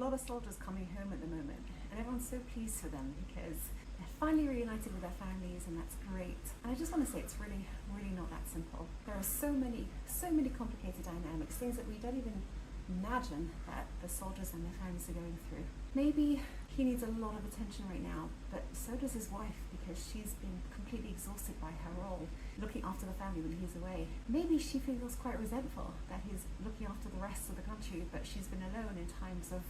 lot of soldiers coming home at the moment, and everyone's so pleased for them because they're finally reunited with their families, and that's great. And I just want to say it's really, really not that simple. There are so many complicated dynamics, things that we don't even imagine that the soldiers and their families are going through. Maybe he needs a lot of attention right now, but so does his wife, because she's been completely exhausted by her role looking after the family when he's away. Maybe she feels quite resentful that he's looking after the rest of the country, but she's been alone in times of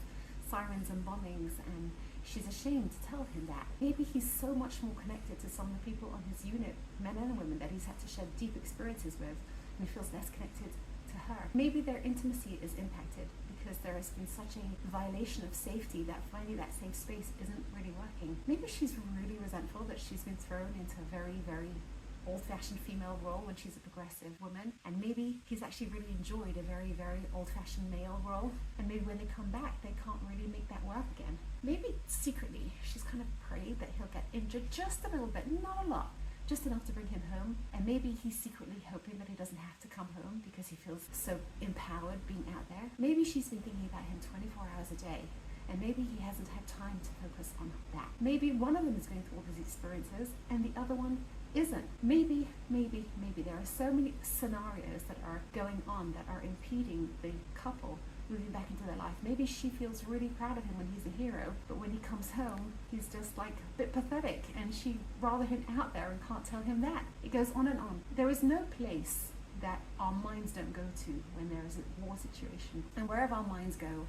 sirens and bombings, and she's ashamed to tell him that. Maybe he's so much more connected to some of the people on his unit, men and women, that he's had to share deep experiences with, and he feels less connected to her. Maybe their intimacy is impacted because there has been such a violation of safety that finally that safe space isn't really working. Maybe she's really resentful that she's been thrown into a very, very old-fashioned female role when she's a progressive woman, and maybe he's actually really enjoyed a very, very old-fashioned male role, and maybe when they come back they can't really make that work again. Maybe secretly she's kind of prayed that he'll get injured just a little bit, not a lot, just enough to bring him home, and maybe he's secretly hoping that he doesn't have to come home because he feels so empowered being out there. Maybe she's been thinking about him 24 hours a day, and maybe he hasn't had time to focus on that. Maybe one of them is going through all these experiences and the other one isn't. Maybe there are so many scenarios that are going on that are impeding the couple moving back into their life. Maybe she feels really proud of him when he's a hero, but when he comes home, he's just like a bit pathetic, and she'd rather him out there and can't tell him that. It goes on and on. There is no place that our minds don't go to when there is a war situation, and wherever our minds go,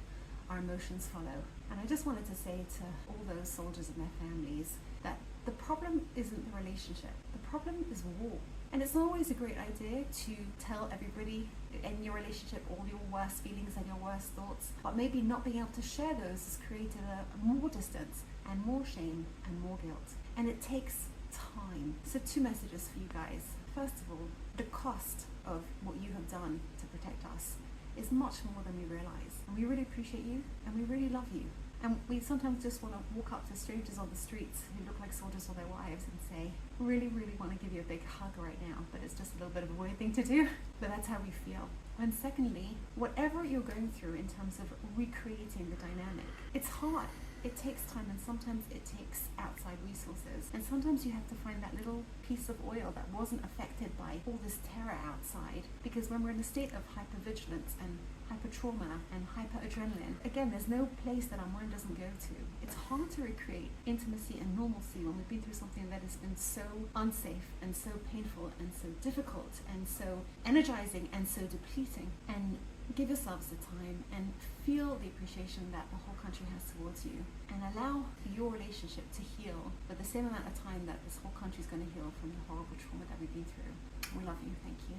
our emotions follow. And I just wanted to say to all those soldiers and their families that the problem isn't the relationship, the problem is war. And it's not always a great idea to tell everybody in your relationship all your worst feelings and your worst thoughts, but maybe not being able to share those has created more distance and more shame and more guilt. And it takes time. So 2 messages for you guys. First of all, the cost of what you have done to protect us is much more than we realize. And we really appreciate you, and we really love you. And we sometimes just want to walk up to strangers on the streets who look like soldiers or their wives and say, really, really want to give you a big hug right now, but it's just a little bit of a weird thing to do. But that's how we feel. And secondly, whatever you're going through in terms of recreating the dynamic, it's hard. It takes time, and sometimes it takes outside resources. And sometimes you have to find that little piece of oil that wasn't affected by all this terror outside. Because when we're in a state of hypervigilance and hypertrauma and hyperadrenaline, again, there's no place that our mind doesn't go to. It's hard to recreate intimacy and normalcy when we've been through something that has been so unsafe and so painful and so difficult and so energizing and so depleting. And give yourselves the time and feel the appreciation that the whole country has towards you, and allow your relationship to heal for the same amount of time that this whole country is going to heal from the horrible trauma that we've been through. We love you. Thank you.